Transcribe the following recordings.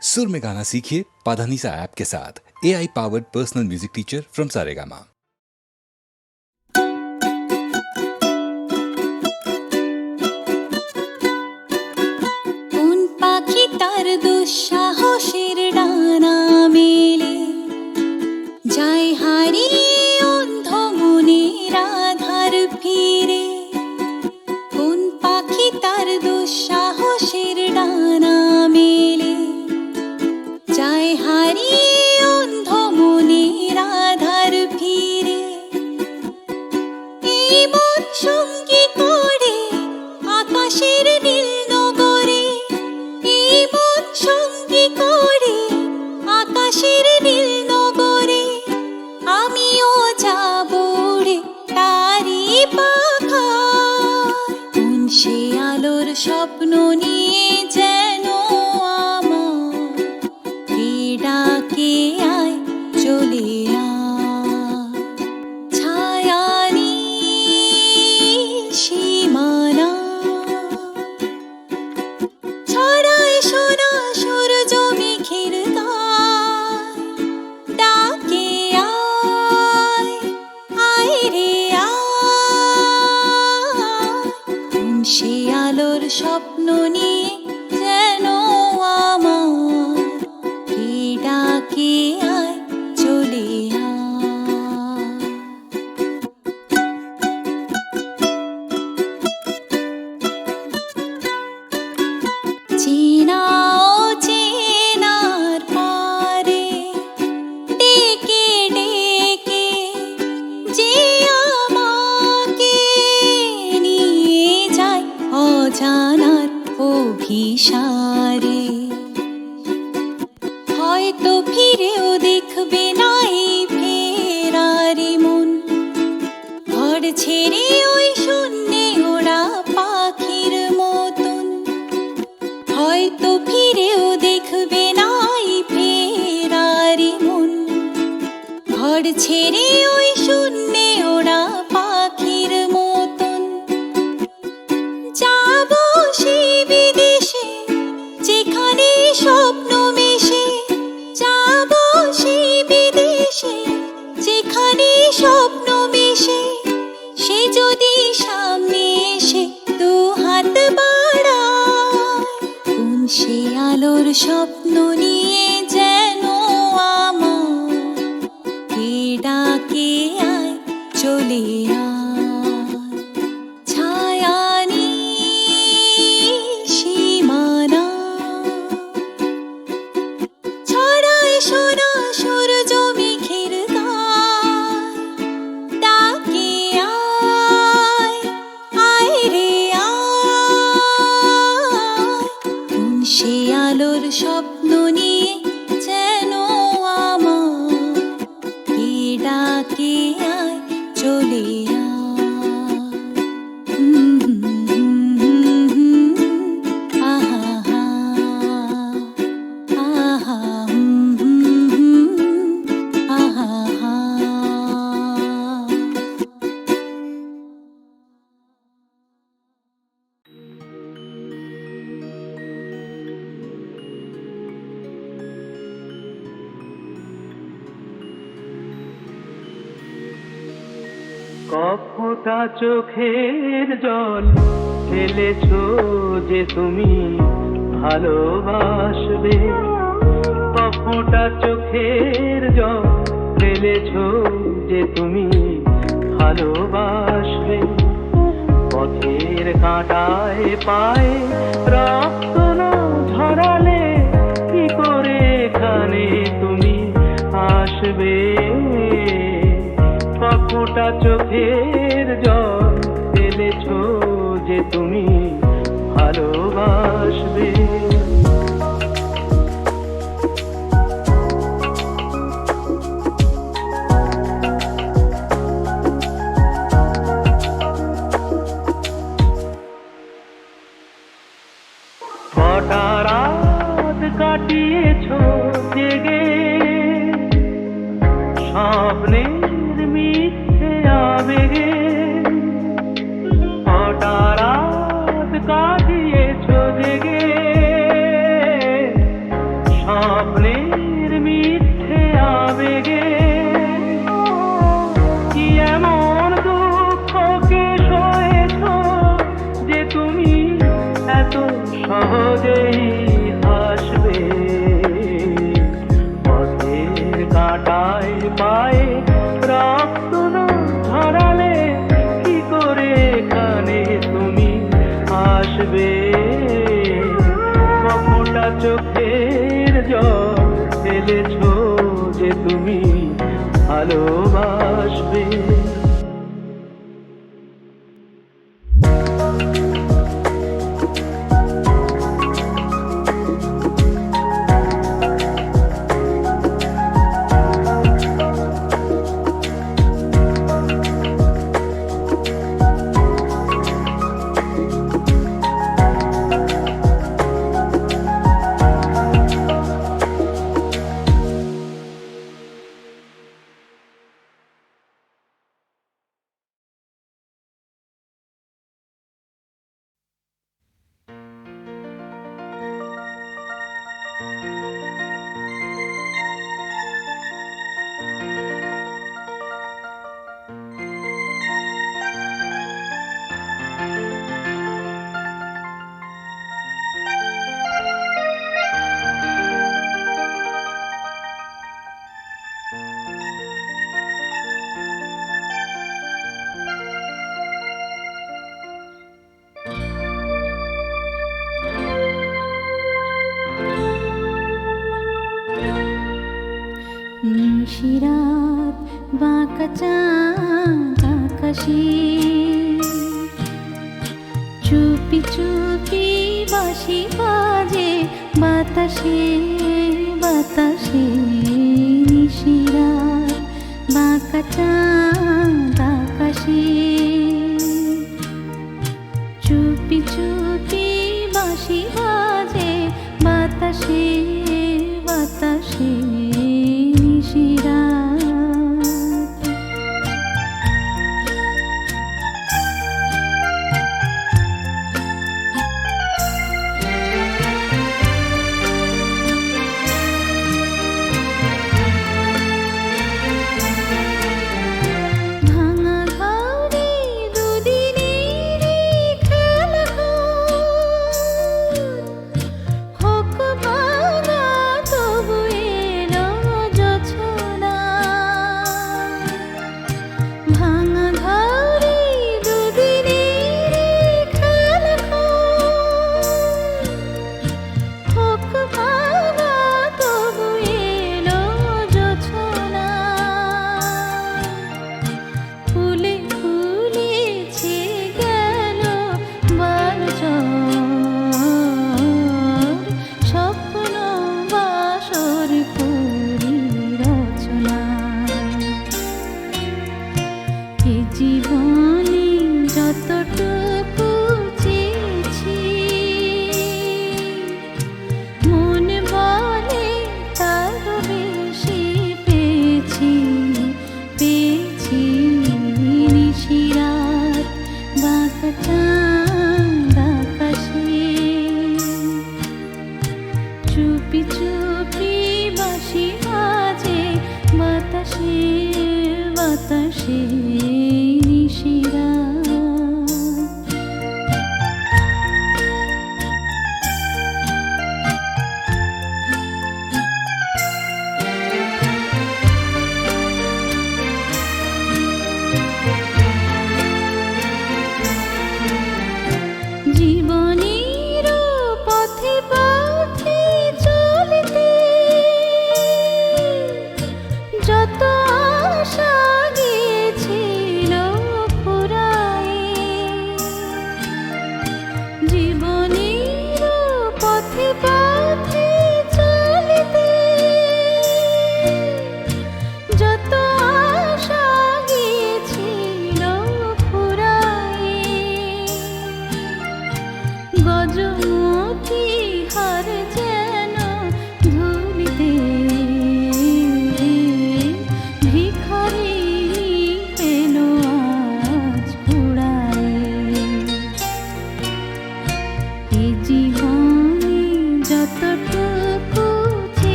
सुर में गाना सीखिए पाधानीसा ऐप के साथ। AI powered personal music teacher from Saregama. কোন পাখি তার দুঃসাহসের ডানা মেলে যায় হারিয়ে অন্ধ মনের আধার ফিরে। কোন পাখি তার দুঃসাহসের ডানা মেলে যায় হারিয়ে অন্ধ মনের আধার ফিরে। এই মন সঙ্গী করে আকাশের নীল নগরে, এই মন সঙ্গী করে আকাশের নীল নগরে। আমিও যাব রে তারি পাখায়, কোন সে আলোর স্বপ্ন নিয়ে যেন আমার কে ডাকে আয় চলে আয়। ছায়ানি সীমানা ছড়ায় সোনা সূর্য মেঘের গায়, ডাকে আয় আয় রে আয়। কোন সে আলোর স্বপ্ন নিয়ে যেন আমার কে ডাকে আয় চলে আয়। চেনা অচেনার পারে ডেকে ডেকে যে আমাকে নিয়ে যায় অজানার অভিসারে। হয়তো ফিরেও দেখবে না এই ফেরারি মন, ঘর ছেড়ে ওই শূন্যে ওরা পাখির মতন। হয়তো ফিরেও দেখবে না এই ফেরারি মন, ঘর ছেড়ে ওই শূন্যে ওরা পাখির মতন। যাব সেই বিদেশে যেখানে স্বপ্ন মেশে, যাব সেই বিদেশে যেখানে স্বপ্ন মেশে। সে যদি সামনে এসে দু হাত বাড়ায়, কোন সে আলোর স্বপ্ন নিয়ে যেন আমার কে ডাকে আয় চলে আয়। ছায়ানি সীমানা ছড়ায় সোনা সূর্য মেঘের গায়, ডাকে আয় আয় রে আয়। কোন সে আলোর স্বপ্ন নিয়ে যেন আমার কে ডাকে আয় চলে আয়। আহা আহা আহা। কপটা চোখের জল ফেলেছো যে তুমি ভালোবাসবে, কপটা চোখের জল ফেলেছো যে তুমি ভালোবাসবে। পথের কাঁটায় পায়ে রক্ত না ঝরালে কি করে এখানে তুমি আসবে। কপটা চোখের জল ফেলেছো যে তুমি ভালোবাসবে। কটা রাত কাটিয়েছো জেগে স্বপ্নের মিথ্যে আবেগে। কটা রাত কাটিয়েছো জেগে স্বপ্নের মিথ্যে আবেগে কি এমন দুঃখকে সয়েছ যে তুমি এত সহজেই হাসবে পথের কাঁটায় পায়ে রক্ত না ধরালে কি করে এখানে তুমি আসবে কপটা চোখের জল ফেলেছ যে তুমি ভালোবাসবে নিশিরাত বাঁকা চাঁদ আকাশে চুপি চুপি বাঁশি বাজে বাতাসে বাতাসে নিশিরাত বাঁকা চাঁদ আকাশে চুপি চুপি বাঁশি বাজে বাতাসে বাতাসে জীবনে যতটুকু চেয়েছি মন বলে তার বেশি পেয়েছি পেয়েছি নিশিরাত বাঁকা চাঁদ আকাশে চুপি চুপি বাঁশি বাজে বাতাসে বাতাসে জীবনের পথে পথে চলতে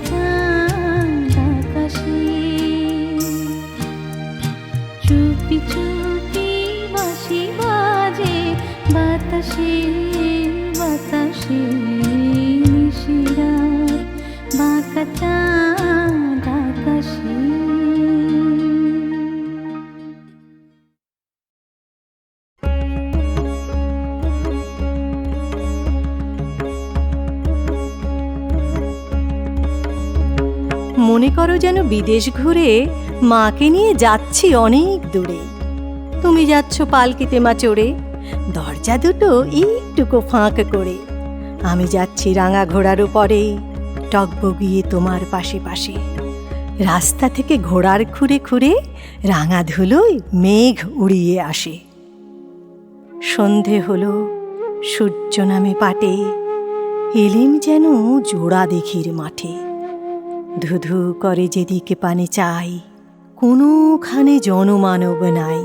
চাঁদ আকাশে চুপি চুপি বাঁশি বাজে বাতাসে বাতাসে নিশিরাত বাঁকা চাঁদ আকাশে। মনে করো যেন বিদেশ ঘুরে মাকে নিয়ে যাচ্ছি অনেক দূরে। তুমি যাচ্ছ পালকিতে মা চড়ে, দরজা দুটো একটুকু ফাঁক করে। আমি যাচ্ছি রাঙা ঘোড়ার উপরে, টগবগিয়ে তোমার পাশে পাশে। রাস্তা থেকে ঘোড়ার খুঁড়ে খুঁড়ে রাঙা ধুলোয় মেঘ উড়িয়ে আসে। সন্ধে হলো, সূর্য নামে পাটে, এলিম যেন জোড়া দিঘির মাঠে। ধুধু করে যেদিকে পানে চাই, কোনোখানে জনমানব নাই।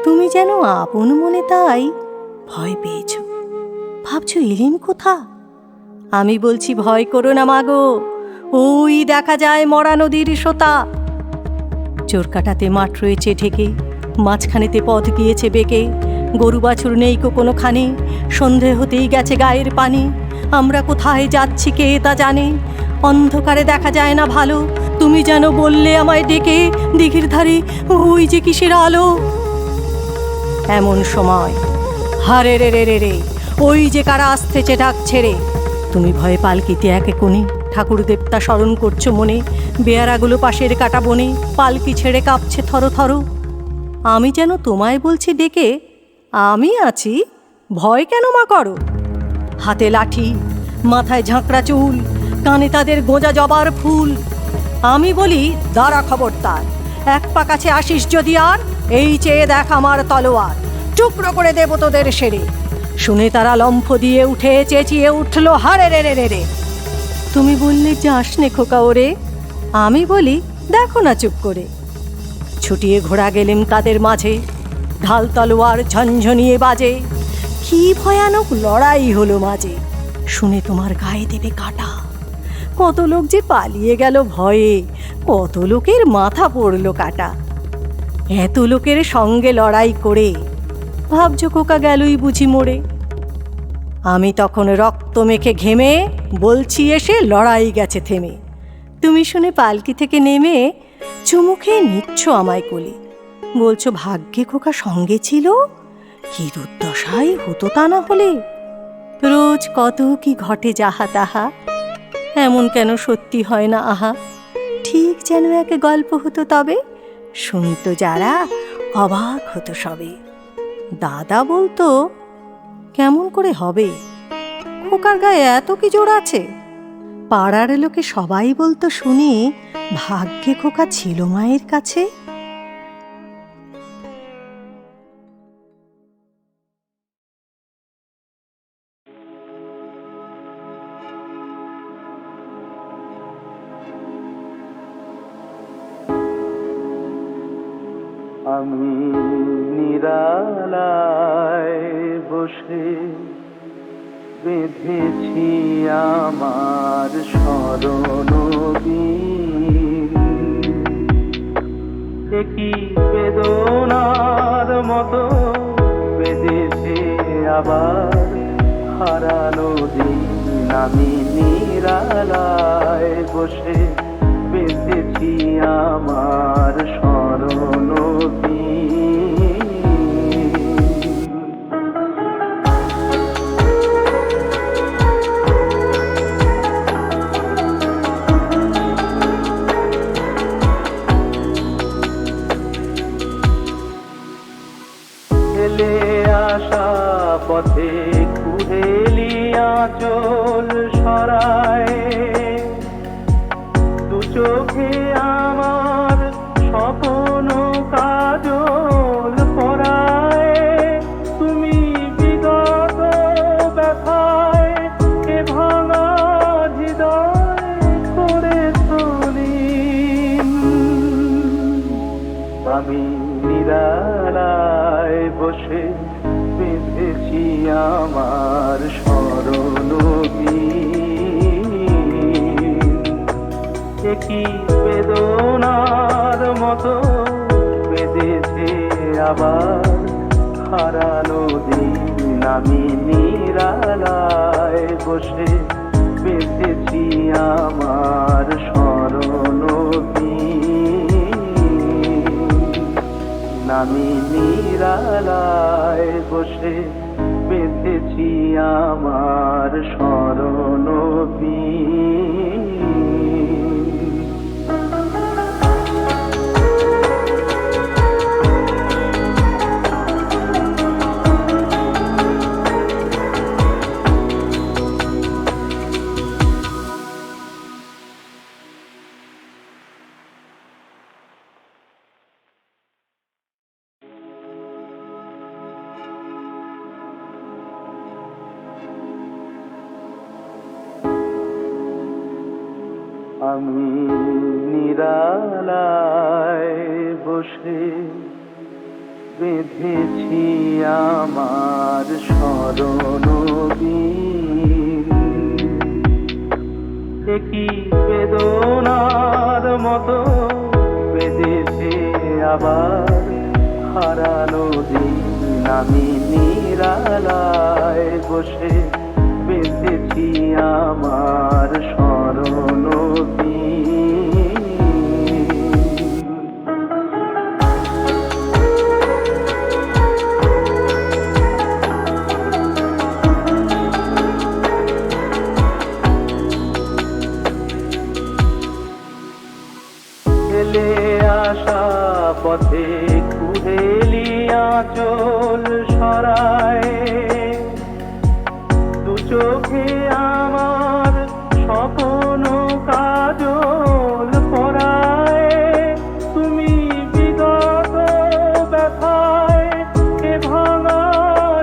তুমি যেন আপন মনে তাই ভয় পেয়েছ, ভাবছো এলিম কোথা? আমি বলছি ভয় করো না মাগো, ওই দেখা যায় মরা নদীর সোতা। চোরকাটাতে মাঠ রয়েছে ঢেকে, মাঝখানেতে পথ গিয়েছে বেঁকে। গরু বাছুর নেই কোনোখানে, সন্ধে হতেই গেছে গায়ের পানি। আমরা কোথায় যাচ্ছি কে তা জানে, অন্ধকারে দেখা যায় না ভালো। তুমি যেন বললে আমায় ডেকে, দিঘির ধারে ওই যে কিসের আলো। এমন সময় হারে রে রে রে রে, ওই যে কারা আসতেছে ডাক ছেড়ে। তুমি ভয়ে পালকিতে একে কোণে, ঠাকুর দেবতা স্মরণ করছো মনে। বেয়ারাগুলো পাশের কাটা বনে, পালকি ছেড়ে কাঁপছে থর থর। আমি যেন তোমায় বলছি ডেকে, আমি আছি, ভয় কেন মা করো। হাতে লাঠি, মাথায় ঝাঁকড়া চুল, কানে তাদের গোঁজা জবার ফুল। আমি বলি দাঁড়া খবরদার, এক পা কাছে আসিস যদি আর, এই চেয়ে দেখ আমার তলোয়ার, টুকরো করে দেব তোদের সেরে। শুনে তারা লম্ফ দিয়ে উঠে চেঁচিয়ে উঠল হারে রে রে রে রে। তুমি বললে যাস নে খোকা ওরে, আমি বলি দেখো না চুপ করে। ছুটিয়ে ঘোড়া গেলেম তাদের মাঝে, ঢাল তলোয়ার ঝনঝনিয়ে বাজে। কি ভয়ানক লড়াই হলো মাঝে, শুনে তোমার গায়ে দেবে কাটা। কত লোক যে পালিয়ে গেল ভয়ে, কত লোকের মাথা পড়লো কাটা। এত লোকের সঙ্গে লড়াই করে ভাবছো খোকা গেলই বুঝি মরে। আমি তখন রক্ত মেখে ঘেমে বলছি এসে লড়াই গেছে থেমে। তুমি শুনে পালকি থেকে নেমে চুমু খেয়ে নিচ্ছ আমায় কোলে, বলছো ভাগ্যে খোকা সঙ্গে ছিল, কি দুর্দশাই হতো তা না হলে। রোজ কত কি ঘটে যাহা তাহা, এমন কেন সত্যি হয় না আহা। ঠিক যেন এক গল্প হতো তবে, শুনতো যারা অবাক হতো সবে। দাদা বলতো কেমন করে হবে, খোকার গায়ে এত কি জোর আছে। পাড়ার লোকে সবাই বলতো শুনি, ভাগ্যে খোকা ছিল মায়ের কাছে। আমি নিরালায় বসে বেঁধেছি আমার স্মরণবীণ, একই বেদনার মতো বেঁধেছে আবার হারানো দিন। আমি নিরালায় বসে বেঁধেছি আমার স্মরণবীণ। ফেলে আসা পথে কুহেলি আঁচল সরায়, দু চোখে আমার স্বপ্ন কাজল পরায়। তুমি বিগত ব্যথায় এ ভাঙা হৃদয় করে তুলিন। আমি নিরালায় বসে বেঁধেছি আমার স্মরণবীণ। একই বেদনার মতো বেঁধেছে আবার হারানো দিন আমি নিরালায় বসে বেঁধেছি আমার স্মরণ আমি নিরালায় বসে বেঁধেছি আমার স্মরণ আমি নিরালায় বসে বেঁধেছি আমার স্মরণ একই বেদনার মতো বেঁধেছে আবার হারানো দিন আমি নিরালায় বসে বেঁধেছি আমার স্মরণ ফেলে আসা পথে কুহেলি আঁচল সরায় দু চোখে আমার স্বপ্ন কাজল পরায় তুমি বিগত ব্যথায় এ ভাঙা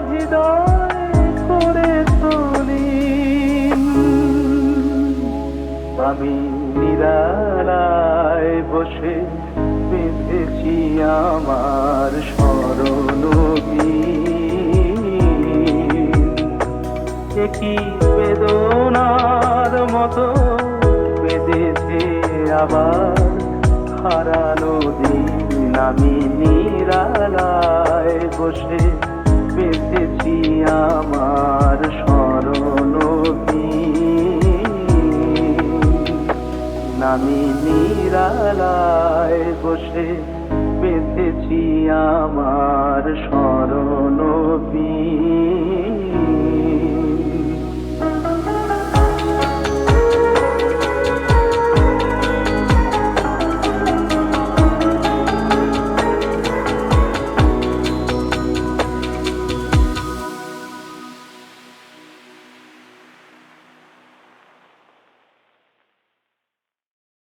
হৃদয় করে নীল আমি নিরালায় বসে বেঁধেছি আমার স্মরণ একই বেদনার মতো বেঁধেছে আবার হারানো দিন আমি নিরালায় বসে বেঁধেছি আমার স্মরণ আমি নিরালায় বসে বেঁধেছি আমার স্মরণ